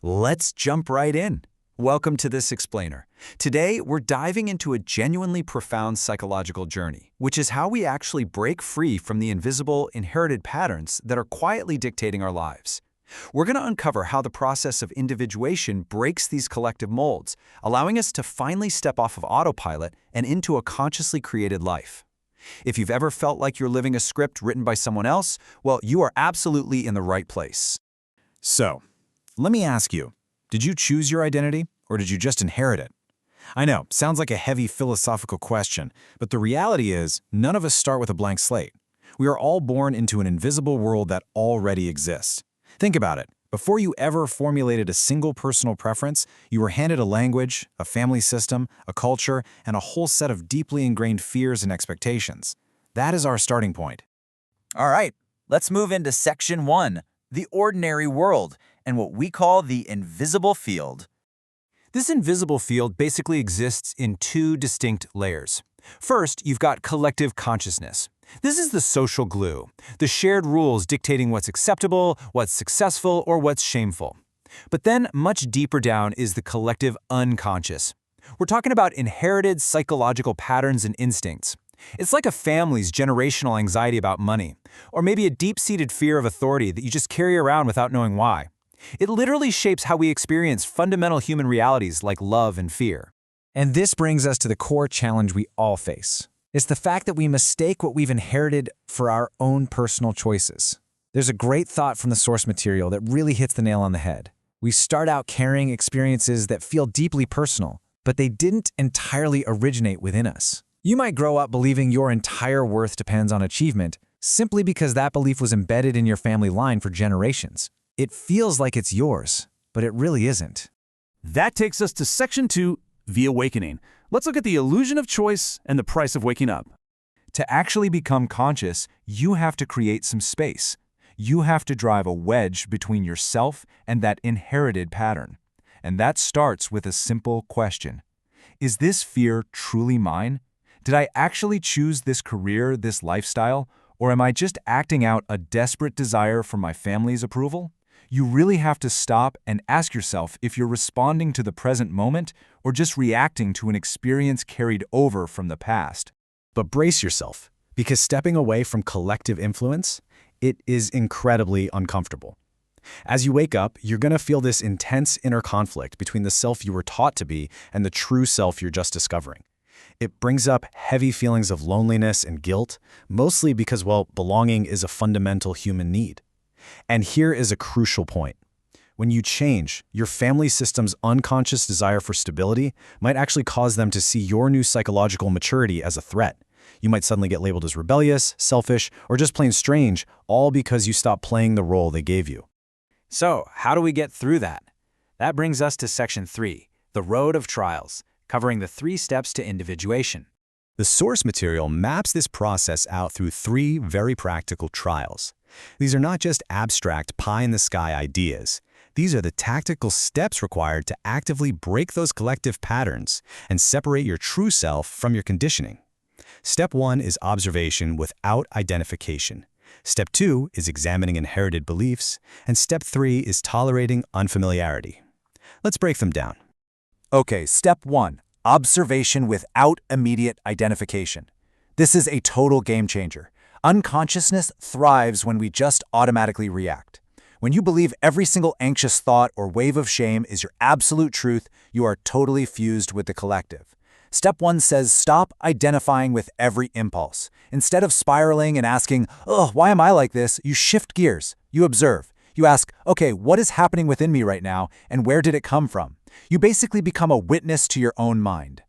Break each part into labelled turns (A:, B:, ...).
A: Let's jump right in. Welcome to This Explainer. Today, we're diving into a genuinely profound psychological journey, which is how we actually break free from the invisible, inherited patterns that are quietly dictating our lives. We're going to uncover how the process of individuation breaks these collective molds, allowing us to finally step off of autopilot and into a consciously created life. If you've ever felt like you're living a script written by someone else, well, you are absolutely in the right place. So, let me ask you, did you choose your identity, or did you just inherit it? I know, sounds like a heavy philosophical question, but the reality is, none of us start with a blank slate. We are all born into an invisible world that already exists. Think about it. Before you ever formulated a single personal preference, you were handed a language, a family system, a culture, and a whole set of deeply ingrained fears and expectations. That is our starting point.
B: All right, let's move into Section 1, the ordinary world, and what we call the invisible field.
A: This invisible field basically exists in two distinct layers. First, you've got collective consciousness. This is the social glue, the shared rules dictating what's acceptable, what's successful, or what's shameful. But then, much deeper down is the collective unconscious. We're talking about inherited psychological patterns and instincts. It's like a family's generational anxiety about money, or maybe a deep-seated fear of authority that you just carry around without knowing why. It literally shapes how we experience fundamental human realities like love and fear.
C: And this brings us to the core challenge we all face. It's the fact that we mistake what we've inherited for our own personal choices. There's a great thought from the source material that really hits the nail on the head. We start out carrying experiences that feel deeply personal, but they didn't entirely originate within us. You might grow up believing your entire worth depends on achievement simply because that belief was embedded in your family line for generations. It feels like it's yours, but it really isn't.
D: That takes us to Section 2, the awakening. Let's look at the illusion of choice and the price of waking up.
A: To actually become conscious, you have to create some space. You have to drive a wedge between yourself and that inherited pattern. And that starts with a simple question. Is this fear truly mine? Did I actually choose this career, this lifestyle, or am I just acting out a desperate desire for my family's approval? You really have to stop and ask yourself if you're responding to the present moment or just reacting to an experience carried over from the past.
C: But brace yourself, because stepping away from collective influence, it is incredibly uncomfortable. As you wake up, you're going to feel this intense inner conflict between the self you were taught to be and the true self you're just discovering. It brings up heavy feelings of loneliness and guilt, mostly because, well, belonging is a fundamental human need. And here is a crucial point. When you change, your family system's unconscious desire for stability might actually cause them to see your new psychological maturity as a threat. You might suddenly get labeled as rebellious, selfish, or just plain strange, all because you stopped playing the role they gave you.
A: So, how do we get through that? That brings us to Section 3, the road of trials, covering the 3 steps to individuation.
C: The source material maps this process out through 3 very practical trials. These are not just abstract pie-in-the-sky ideas. These are the tactical steps required to actively break those collective patterns and separate your true self from your conditioning. Step 1 is observation without identification. Step 2 is examining inherited beliefs. And Step 3 is tolerating unfamiliarity. Let's break them down.
A: Okay, Step 1, observation without immediate identification. This is a total game changer. Unconsciousness thrives when we just automatically react. When you believe every single anxious thought or wave of shame is your absolute truth, you are totally fused with the collective. Step 1 says stop identifying with every impulse. Instead of spiraling and asking, "Oh, why am I like this?" you shift gears. You observe. You ask, "Okay, what is happening within me right now, and where did it come from?" You basically become a witness to your own mind.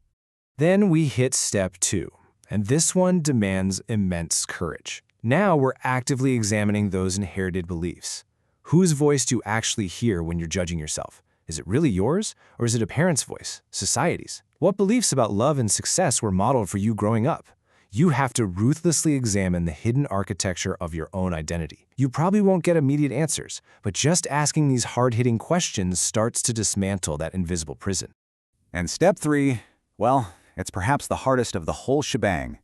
C: Then we hit Step 2, and this one demands immense courage. Now we're actively examining those inherited beliefs. Whose voice do you actually hear when you're judging yourself? Is it really yours, or is it a parent's voice, society's? What beliefs about love and success were modeled for you growing up? You have to ruthlessly examine the hidden architecture of your own identity. You probably won't get immediate answers, but just asking these hard-hitting questions starts to dismantle that invisible prison.
A: And Step 3, well, it's perhaps the hardest of the whole shebang,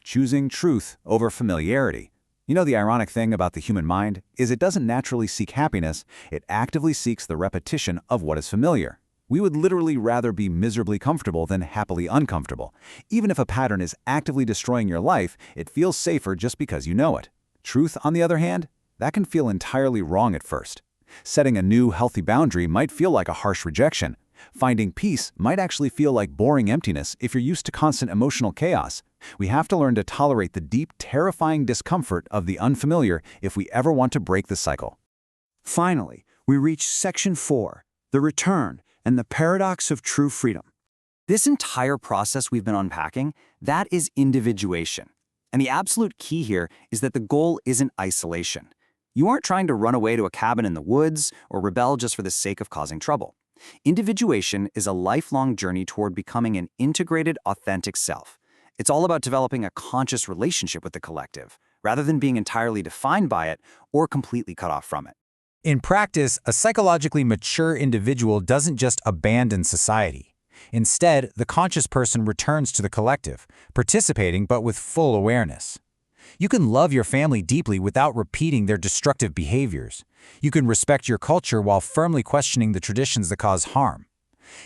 A: choosing truth over familiarity. You know, the ironic thing about the human mind is it doesn't naturally seek happiness, it actively seeks the repetition of what is familiar. We would literally rather be miserably comfortable than happily uncomfortable. Even if a pattern is actively destroying your life, it feels safer just because you know it. Truth, on the other hand, that can feel entirely wrong at first. Setting a new, healthy boundary might feel like a harsh rejection. Finding peace might actually feel like boring emptiness if you're used to constant emotional chaos. We have to learn to tolerate the deep, terrifying discomfort of the unfamiliar if we ever want to break the cycle.
E: Finally, we reach Section 4, the return and the paradox of true freedom. This entire process we've been unpacking, that is individuation. And the absolute key here is that the goal isn't isolation. You aren't trying to run away to a cabin in the woods or rebel just for the sake of causing trouble. Individuation is a lifelong journey toward becoming an integrated, authentic self. It's all about developing a conscious relationship with the collective, rather than being entirely defined by it or completely cut off from it.
F: In practice, a psychologically mature individual doesn't just abandon society. Instead, the conscious person returns to the collective, participating but with full awareness. You can love your family deeply without repeating their destructive behaviors. You can respect your culture while firmly questioning the traditions that cause harm.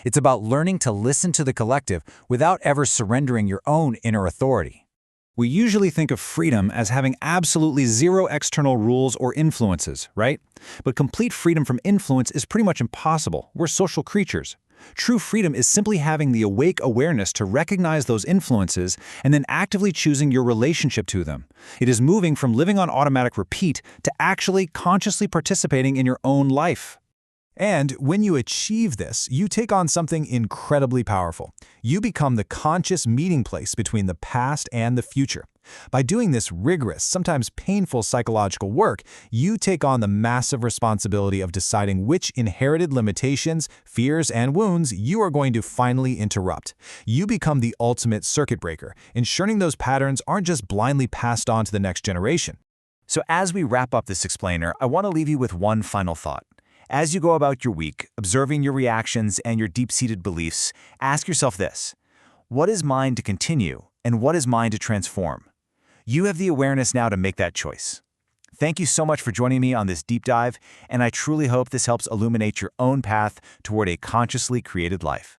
F: It's about learning to listen to the collective without ever surrendering your own inner authority.
C: We usually think of freedom as having absolutely zero external rules or influences, right? But complete freedom from influence is pretty much impossible. We're social creatures. True freedom is simply having the awake awareness to recognize those influences and then actively choosing your relationship to them. It is moving from living on automatic repeat to actually consciously participating in your own life.
F: And when you achieve this, you take on something incredibly powerful. You become the conscious meeting place between the past and the future. By doing this rigorous, sometimes painful psychological work, you take on the massive responsibility of deciding which inherited limitations, fears, and wounds you are going to finally interrupt. You become the ultimate circuit breaker, ensuring those patterns aren't just blindly passed on to the next generation.
B: So as we wrap up this explainer, I want to leave you with one final thought. As you go about your week, observing your reactions and your deep-seated beliefs, ask yourself this: what is mine to continue, and what is mine to transform? You have the awareness now to make that choice. Thank you so much for joining me on this deep dive, and I truly hope this helps illuminate your own path toward a consciously created life.